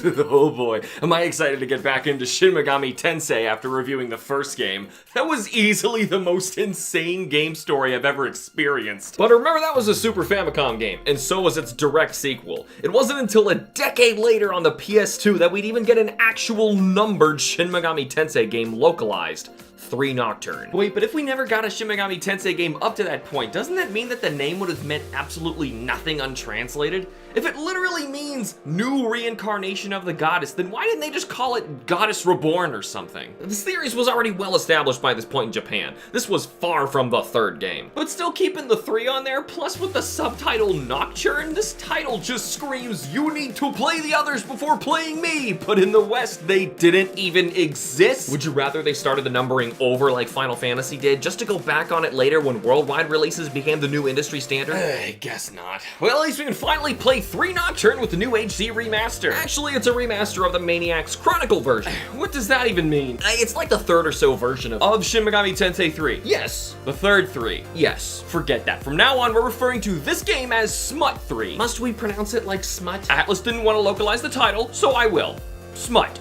Oh boy, am I excited to get back into Shin Megami Tensei after reviewing the first game. That was easily the most insane game story I've ever experienced. But remember, that was a Super Famicom game, and so was its direct sequel. It wasn't until a decade later on the PS2 that we'd even get an actual numbered Shin Megami Tensei game localized. 3 Nocturne. Wait, but if we never got a Shin Megami Tensei game up to that point, doesn't that mean that the name would have meant absolutely nothing untranslated? If it literally means new reincarnation of the goddess, then why didn't they just call it Goddess Reborn or something? The series was already well established by this point in Japan. This was far from the 3rd game. But still keeping the 3 on there, plus with the subtitle Nocturne, this title just screams, you need to play the others before playing me! But in the West, they didn't even exist. Would you rather they started the numbering over like Final Fantasy did, just to go back on it later when worldwide releases became the new industry standard? I guess not. Well, at least we can finally play 3 Nocturne with the new HD remaster. Actually, it's a remaster of the Maniac's Chronicle version. What does that even mean? It's like the 3rd or so version of Shin Megami Tensei 3. Yes. The 3rd 3. Yes. Forget that. From now on, we're referring to this game as Smut 3. Must we pronounce it like Smut? Atlas didn't want to localize the title, so I will. Smut.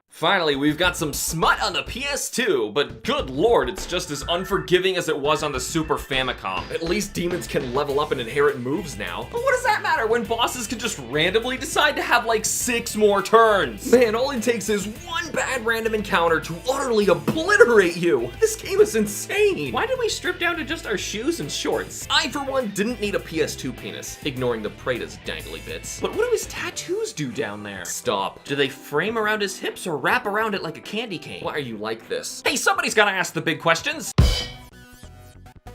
Finally, we've got some smut on the PS2, but good lord, it's just as unforgiving as it was on the Super Famicom. At least demons can level up and inherit moves now. But what does that matter when bosses can just randomly decide to have like 6 more turns? Man, all it takes is one bad random encounter to utterly obliterate you. This game is insane. Why did we strip down to just our shoes and shorts? I, for one, didn't need a PS2 penis, ignoring the Prada's dangly bits. But what do his tattoos do down there? Stop. Do they frame around his hips or wrap around it like a candy cane? Why are you like this? Hey, somebody's gotta ask the big questions!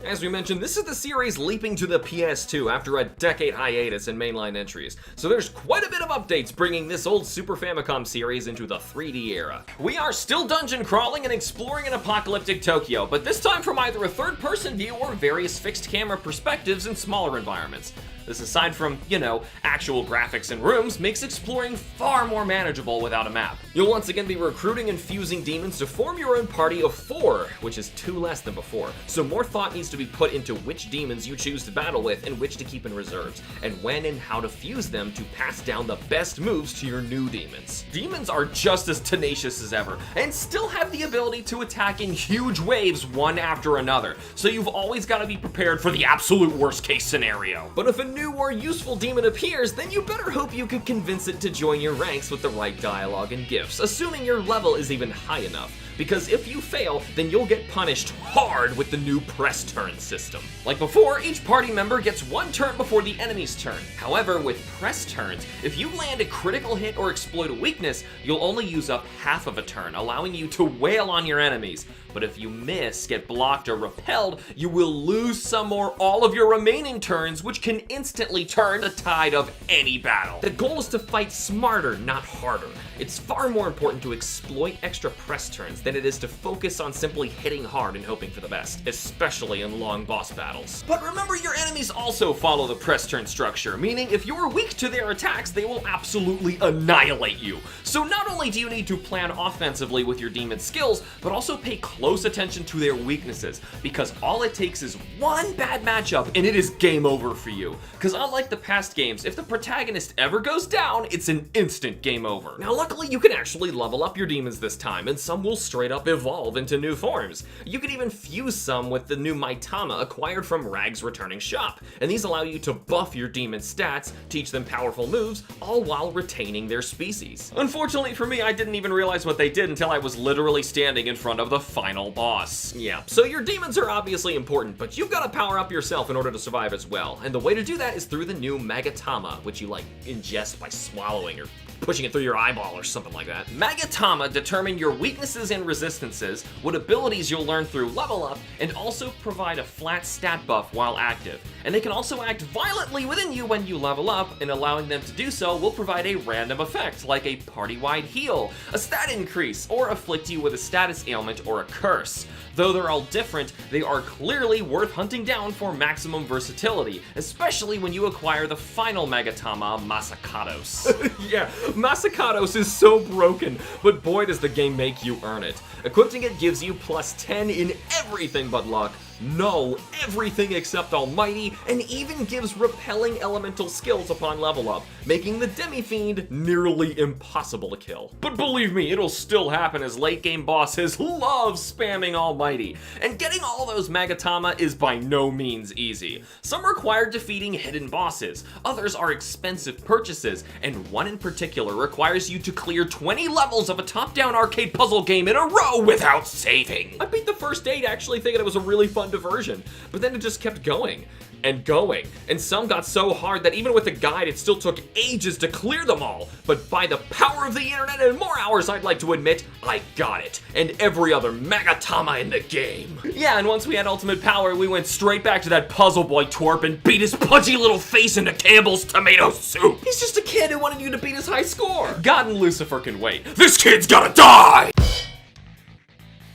As we mentioned, this is the series leaping to the PS2 after a decade hiatus in mainline entries, so there's quite a bit of updates bringing this old Super Famicom series into the 3D era. We are still dungeon crawling and exploring an apocalyptic Tokyo, but this time from either a third-person view or various fixed camera perspectives in smaller environments. This, aside from, you know, actual graphics and rooms, makes exploring far more manageable without a map. You'll once again be recruiting and fusing demons to form your own party of 4, which is 2 less than before, so more thought needs to be put into which demons you choose to battle with and which to keep in reserves, and when and how to fuse them to pass down the best moves to your new demons. Demons are just as tenacious as ever, and still have the ability to attack in huge waves one after another, so you've always got to be prepared for the absolute worst case scenario. But if a new or useful demon appears, then you better hope you can convince it to join your ranks with the right dialogue and gifts, assuming your level is even high enough. Because if you fail, then you'll get punished hard with the new press turn system. Like before, each party member gets 1 turn before the enemy's turn. However, with press turns, if you land a critical hit or exploit a weakness, you'll only use up half of a turn, allowing you to wail on your enemies. But if you miss, get blocked, or repelled, you will lose some or all of your remaining turns, which can instantly turn the tide of any battle. The goal is to fight smarter, not harder. It's far more important to exploit extra press turns than it is to focus on simply hitting hard and hoping for the best, especially in long boss battles. But remember, your enemies also follow the press turn structure, meaning if you're weak to their attacks, they will absolutely annihilate you. So not only do you need to plan offensively with your demon skills, but also pay close attention to their weaknesses, because all it takes is one bad matchup and it is game over for you. Because unlike the past games, if the protagonist ever goes down, it's an instant game over. Now luckily you can actually level up your demons this time, and some will straight up evolve into new forms. You can even fuse some with the new Maitama acquired from Rag's returning shop, and these allow you to buff your demon stats, teach them powerful moves, all while retaining their species. Unfortunately for me, I didn't even realize what they did until I was literally standing in front of the final boss. Yeah, so your demons are obviously important, but you've got to power up yourself in order to survive as well, and the way to do that is through the new Megatama, which you like ingest by swallowing or pushing it through your eyeball or something like that. Megatama determine your weaknesses and resistances, what abilities you'll learn through level up, and also provide a flat stat buff while active. And they can also act violently within you when you level up, and allowing them to do so will provide a random effect, like a party-wide heal, a stat increase, or afflict you with a status ailment or a curse. Though they're all different, they are clearly worth hunting down for maximum versatility, especially when you acquire the final Megatama, Masakados. Yeah, Masakados is so broken, but boy does the game make you earn it. Equipping it gives you +10 in everything but luck, know everything except Almighty, and even gives repelling elemental skills upon level up, making the Demi-Fiend nearly impossible to kill. But believe me, it'll still happen as late game bosses love spamming Almighty, and getting all those Magatama is by no means easy. Some require defeating hidden bosses, others are expensive purchases, and one in particular requires you to clear 20 levels of a top-down arcade puzzle game in a row without saving. I beat the first 8 actually thinking it was a really fun diversion, but then it just kept going and going, and some got so hard that even with a guide it still took ages to clear them all. But by the power of the internet and more hours I'd like to admit, I got it, and every other Magatama in the game. Yeah, and once we had ultimate power, we went straight back to that puzzle boy twerp and beat his pudgy little face into Campbell's tomato soup. He's just a kid who wanted you to beat his high score. God and Lucifer can wait. This kid's gotta die!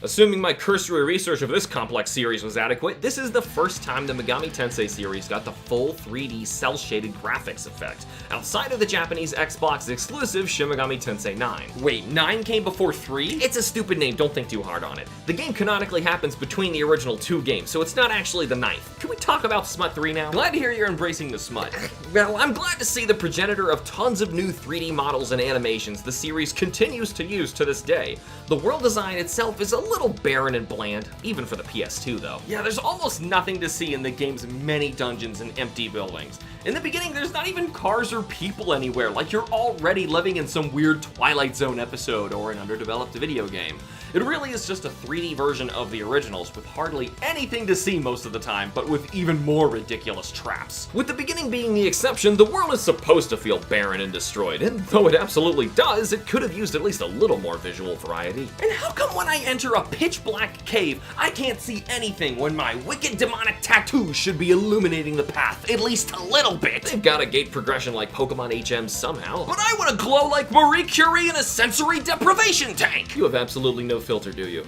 Assuming my cursory research of this complex series was adequate, this is the first time the Megami Tensei series got the full 3D cel-shaded graphics effect, outside of the Japanese Xbox exclusive Shin Megami Tensei 9. Wait, 9 came before 3? It's a stupid name, don't think too hard on it. The game canonically happens between the original 2 games, so it's not actually the 9th. Can we talk about Smut 3 now? Glad to hear you're embracing the smut. Well, I'm glad to see the progenitor of tons of new 3D models and animations the series continues to use to this day. The world design itself is a little barren and bland, even for the PS2 though. Yeah, there's almost nothing to see in the game's many dungeons and empty buildings. In the beginning, there's not even cars or people anywhere, like you're already living in some weird Twilight Zone episode or an underdeveloped video game. It really is just a 3D version of the originals with hardly anything to see most of the time, but with even more ridiculous traps. With the beginning being the exception, the world is supposed to feel barren and destroyed, and though it absolutely does, it could have used at least a little more visual variety. And how come when I enter a pitch black cave, I can't see anything when my wicked demonic tattoos should be illuminating the path, at least a little bit? They've got a gate progression like Pokemon HM somehow. But I want to glow like Marie Curie in a sensory deprivation tank! You have absolutely no filter, do you?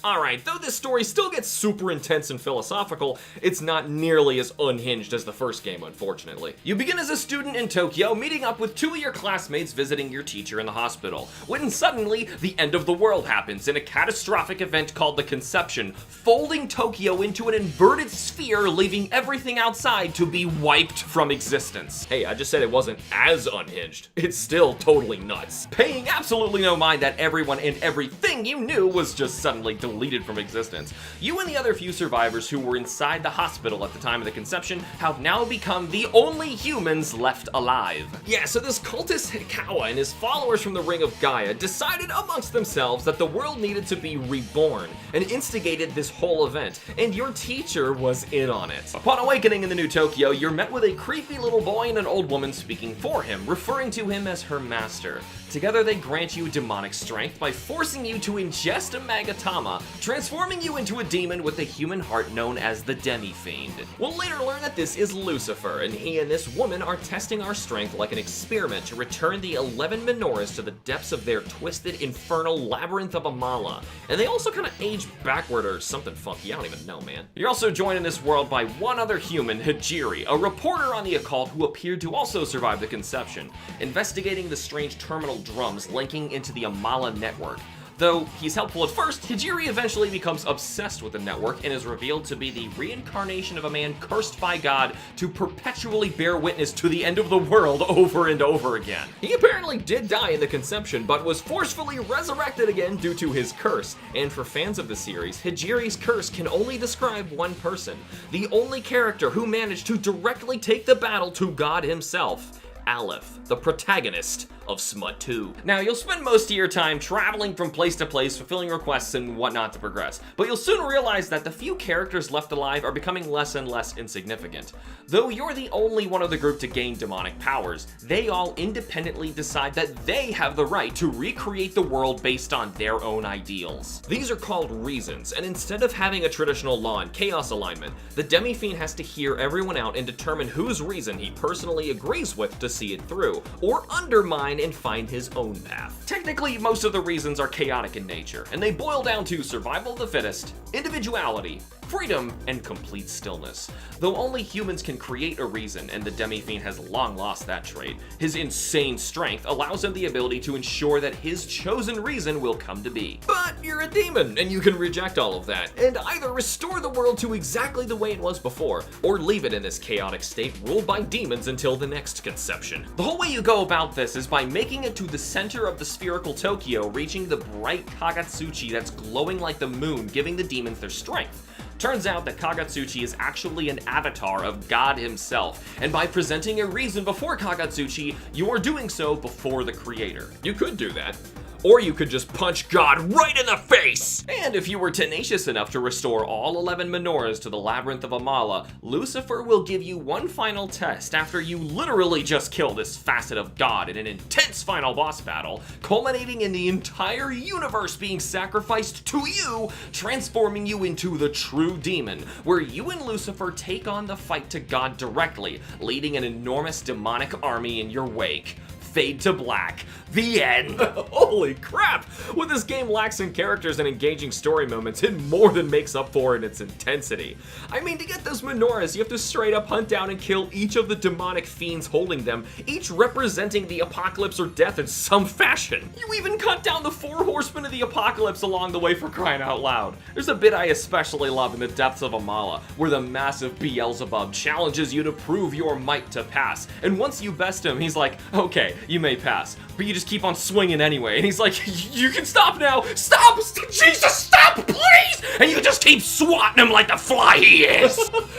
Alright, though this story still gets super intense and philosophical, it's not nearly as unhinged as the first game, unfortunately. You begin as a student in Tokyo, meeting up with 2 of your classmates visiting your teacher in the hospital, when suddenly, the end of the world happens in a catastrophic event called the Conception, folding Tokyo into an inverted sphere, leaving everything outside to be wiped from existence. Hey, I just said it wasn't as unhinged. It's still totally nuts. Paying absolutely no mind that everyone and everything you knew was just suddenly deleted from existence. You and the other few survivors who were inside the hospital at the time of the conception have now become the only humans left alive. Yeah, so this cultist Hikawa and his followers from the Ring of Gaia decided amongst themselves that the world needed to be reborn and instigated this whole event, and your teacher was in on it. Upon awakening in the new Tokyo, you're met with a creepy little boy and an old woman speaking for him, referring to him as her master. Together they grant you demonic strength by forcing you to ingest a Magatama, transforming you into a demon with a human heart known as the Demi-Fiend. We'll later learn that this is Lucifer, and he and this woman are testing our strength like an experiment to return the 11 menorahs to the depths of their twisted, infernal labyrinth of Amala. And they also kind of age backward or something funky, I don't even know, man. You're also joined in this world by one other human, Hijiri, a reporter on the occult who appeared to also survive the conception, investigating the strange terminal drums linking into the Amala network. Though he's helpful at first, Hijiri eventually becomes obsessed with the network and is revealed to be the reincarnation of a man cursed by God to perpetually bear witness to the end of the world over and over again. He apparently did die in the conception, but was forcefully resurrected again due to his curse. And for fans of the series, Hijiri's curse can only describe one person, the only character who managed to directly take the battle to God himself. Aleph, the protagonist of Smut 2. Now, you'll spend most of your time traveling from place to place, fulfilling requests and whatnot to progress, but you'll soon realize that the few characters left alive are becoming less and less insignificant. Though you're the only one of the group to gain demonic powers, they all independently decide that they have the right to recreate the world based on their own ideals. These are called reasons, and instead of having a traditional law and chaos alignment, the Demi-Fiend has to hear everyone out and determine whose reason he personally agrees with to see it through, or undermine and find his own path. Technically, most of the reasons are chaotic in nature, and they boil down to survival of the fittest, individuality, freedom, and complete stillness. Though only humans can create a reason, and the Demi-Fiend has long lost that trait, his insane strength allows him the ability to ensure that his chosen reason will come to be. But you're a demon, and you can reject all of that, and either restore the world to exactly the way it was before, or leave it in this chaotic state ruled by demons until the next conception. The whole way you go about this is by making it to the center of the spherical Tokyo, reaching the bright Kagatsuchi that's glowing like the moon, giving the demons their strength. Turns out that Kagatsuchi is actually an avatar of God himself, and by presenting a reason before Kagatsuchi, you are doing so before the creator. You could do that. Or you could just punch God right in the face! And if you were tenacious enough to restore all 11 menorahs to the Labyrinth of Amala, Lucifer will give you one final test after you literally just kill this facet of God in an intense final boss battle, culminating in the entire universe being sacrificed to you, transforming you into the true demon, where you and Lucifer take on the fight to God directly, leading an enormous demonic army in your wake. Fade to black. The end. Holy crap! What this game lacks in characters and engaging story moments, it more than makes up for in its intensity. I mean, to get those menorahs, you have to straight up hunt down and kill each of the demonic fiends holding them, each representing the apocalypse or death in some fashion. You even cut down the 4 horsemen of the apocalypse along the way, for crying out loud. There's a bit I especially love in the depths of Amala, where the massive Beelzebub challenges you to prove your might to pass, and once you best him, he's like, okay, you may pass, but you just keep on swinging anyway. And he's like, you can stop now. Stop! Jesus, stop, please! And you just keep swatting him like the fly he is.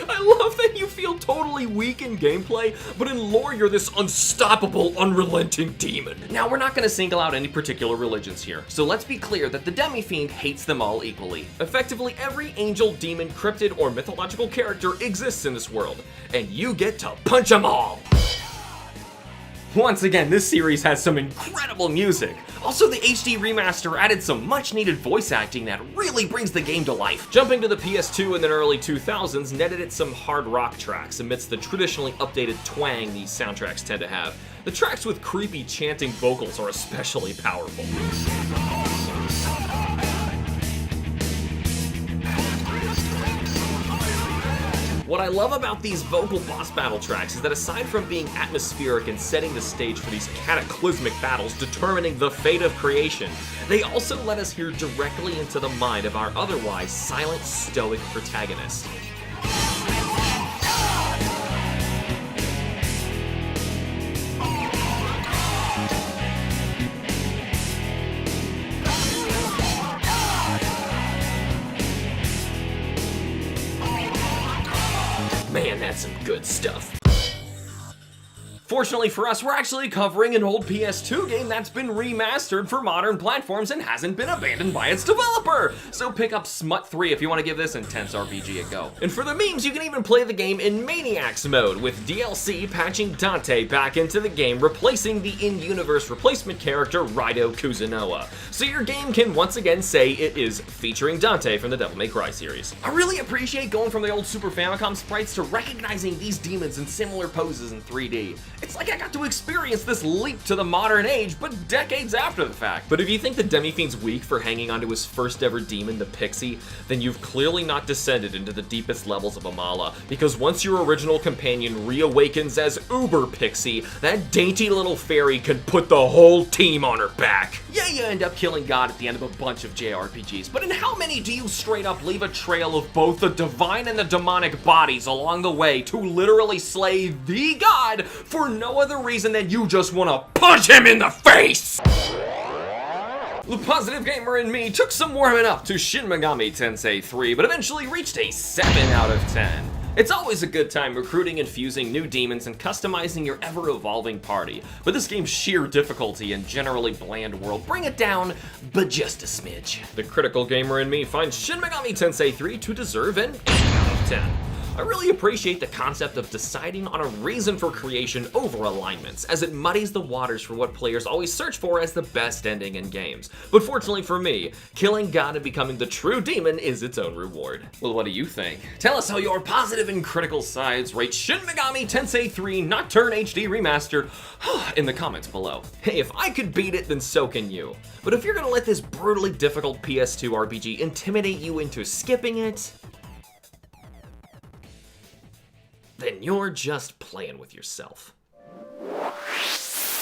I love that you feel totally weak in gameplay, but in lore you're this unstoppable, unrelenting demon. Now, we're not going to single out any particular religions here, so let's be clear that the Demi-Fiend hates them all equally. Effectively, every angel, demon, cryptid, or mythological character exists in this world, and you get to punch them all. Once again, this series has some incredible music. Also, the HD remaster added some much needed voice acting that really brings the game to life. Jumping to the PS2 in the early 2000s netted it some hard rock tracks amidst the traditionally updated twang these soundtracks tend to have. The tracks with creepy chanting vocals are especially powerful. What I love about these vocal boss battle tracks is that aside from being atmospheric and setting the stage for these cataclysmic battles determining the fate of creation, they also let us hear directly into the mind of our otherwise silent, stoic protagonist. Man, that's some good stuff. Fortunately for us, we're actually covering an old PS2 game that's been remastered for modern platforms and hasn't been abandoned by its developer. So pick up Smut 3 if you want to give this intense RPG a go. And for the memes, you can even play the game in Maniacs mode, with DLC patching Dante back into the game, replacing the in-universe replacement character Raido Kuzunoa. So your game can once again say it is featuring Dante from the Devil May Cry series. I really appreciate going from the old Super Famicom sprites to recognizing these demons in similar poses in 3D. It's like I got to experience this leap to the modern age, but decades after the fact. But if you think the Demi-Fiend's weak for hanging onto his first ever demon, the Pixie, then you've clearly not descended into the deepest levels of Amala, because once your original companion reawakens as Uber Pixie, that dainty little fairy can put the whole team on her back. Yeah, you end up killing God at the end of a bunch of JRPGs, but in how many do you straight up leave a trail of both the divine and the demonic bodies along the way to literally slay the God for no other reason than you just want to punch him in the face? The positive gamer in me took some warming up to Shin Megami Tensei 3, but eventually reached a 7 out of 10. It's always a good time recruiting and fusing new demons and customizing your ever-evolving party, but this game's sheer difficulty and generally bland world bring it down, but just a smidge. The critical gamer in me finds Shin Megami Tensei 3 to deserve an 8 out of 10. I really appreciate the concept of deciding on a reason for creation over alignments, as it muddies the waters for what players always search for as the best ending in games. But fortunately for me, killing God and becoming the true demon is its own reward. Well, what do you think? Tell us how your positive and critical sides rate Shin Megami Tensei 3 Nocturne HD Remaster in the comments below. Hey, if I could beat it, then so can you. But if you're gonna let this brutally difficult PS2 RPG intimidate you into skipping it, then you're just playing with yourself.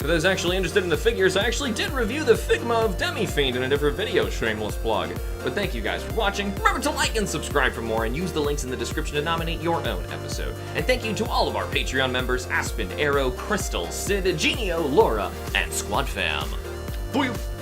For those actually interested in the figures, I actually did review the Figma of Demi-Fiend in a different video, shameless plug. But thank you guys for watching. Remember to like and subscribe for more, and use the links in the description to nominate your own episode. And thank you to all of our Patreon members, Aspen, Arrow, Crystal, Sid, Genio, Laura, and Squad Fam. Booyah!